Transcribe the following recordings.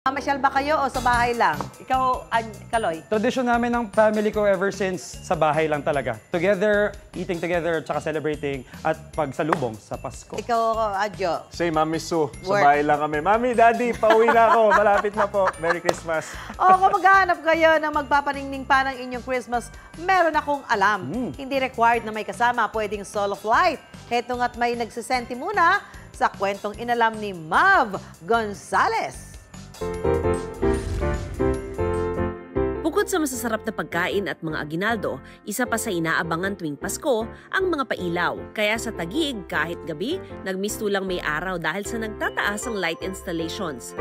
Mamasyal ba kayo o sa bahay lang? Ikaw, Kaloy? Tradisyon namin ng family ko ever since sa bahay lang talaga. Together, eating together, tsaka celebrating at pagsalubong sa Pasko. Ikaw, Adjo? Say, Mami Sue, sa bahay lang kami. Mami, Daddy, pauwi na ako. Malapit na po. Merry Christmas. O kung maghahanap kayo ng magpapaningning pa ng inyong Christmas, meron akong alam. Hindi required na may kasama, pwedeng solo flight. Heto nga't may nagsisenti muna sa kwentong inalam ni Mav Gonzales. Bukod sa masasarap na pagkain at mga aginaldo, isa pa sa inaabangan tuwing Pasko ang mga pailaw. Kaya sa Taguig, kahit gabi, nagmistulang may araw dahil sa nagtataas ang light installations.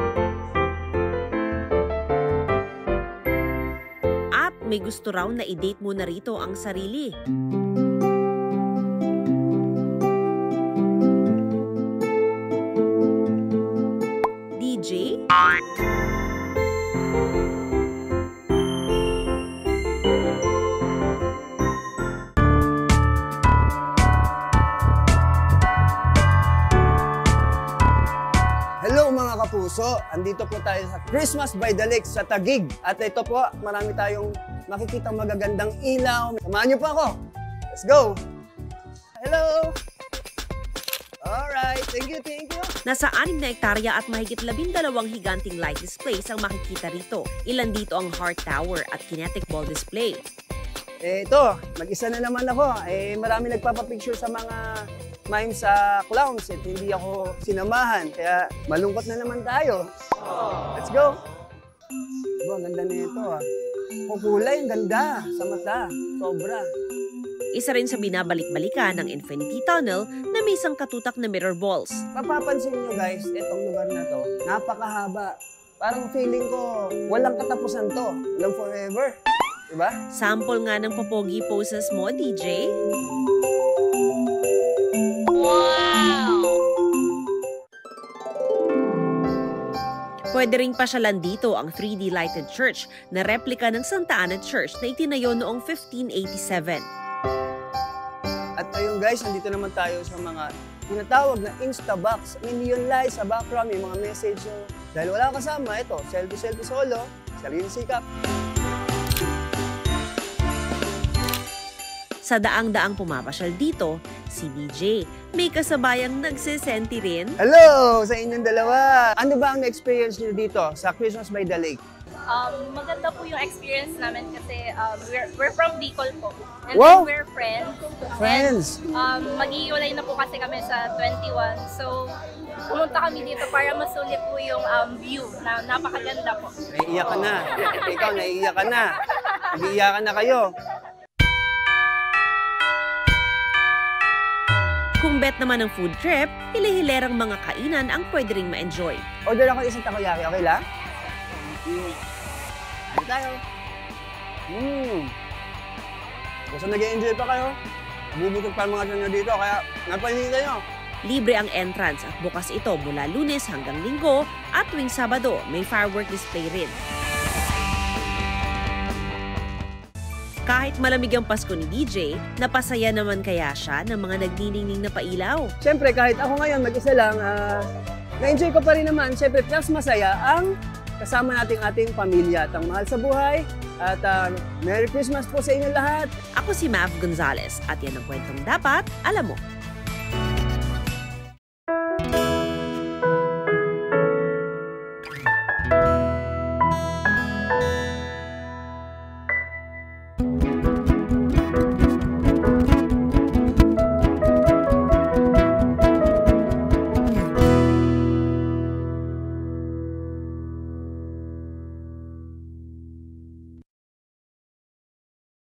At may gusto raw na i-date muna rito ang sarili. DJ? Hello mga kapuso! Andito po tayo sa Christmas by the Lake sa Taguig. At ito po, marami tayong makikitang magagandang ilaw. Samahan niyo po ako! Let's go! Hello! Alright, thank you, thank you! Nasa 6 na hektarya at mahigit 12 higanting light displays ang makikita rito. Ilan dito ang Heart Tower at Kinetic Ball Display. Ito, mag-isa na naman ako. Marami nagpapapicture sa mga mimes sa clowns at hindi ako sinamahan. Kaya malungkot na naman tayo. Let's go! Ang ganda na ito ah. Kulay, ang ganda sa mata. Sobra. Isa rin sa binabalik-balikan ng Infinity Tunnel na may isang katutak na mirror balls. Papapansin nyo guys, itong lugar na to, napakahaba. Parang feeling ko, walang katapusan to. Walang forever. Diba? Sample nga ng popogi poses mo, DJ. Pwede ring pasyalan dito ang 3D lighted church na replika ng Santa Ana Church na itinayo noong 1587. At ayun guys, nandito naman tayo sa mga tinatawag na Instabox. Yung lights sa background, may mga message nyo. Dahil wala kasama, ito, selfie solo, sarili sikap. Sa daang-daang pumapasyal dito, si DJ may kasabayang nagsisenti rin. Hello sa inyong dalawa! Ano ba ang na-experience nyo dito sa Christmas by the Lake? Maganda po yung experience namin kasi we're from Bicol po. And Wow! then we're friends. Friends! And mag-iiwalay na po kasi kami sa 21. So, pumunta kami dito para masulit po yung view na napakaganda po. Naiiyak ka na. Ikaw, naiiyak ka na. Nag-iiyakan na kayo. Kung bet naman ng food trip, hili-hilerang mga kainan ang pwede ring ma-enjoy. Order ako isang takoyaki, okay lang? Thank you. Ano tayo? Basta nag-enjoy pa kayo, bubukod pa mga nyo dito, kaya napanihintay nyo. Libre ang entrance at bukas ito mula Lunes hanggang Linggo at tuwing Sabado may firework display rin. Kahit malamig ang Pasko ni DJ, napasaya naman kaya siya ng mga nagniningning na pailaw. Siyempre, kahit ako ngayon mag-isa lang, na-enjoy ko pa rin naman. Siyempre, plus masaya ang kasama nating ating pamilya at ang mahal sa buhay. At Merry Christmas po sa inyo lahat! Ako si Mav Gonzales at yan ang kwentong dapat alam mo.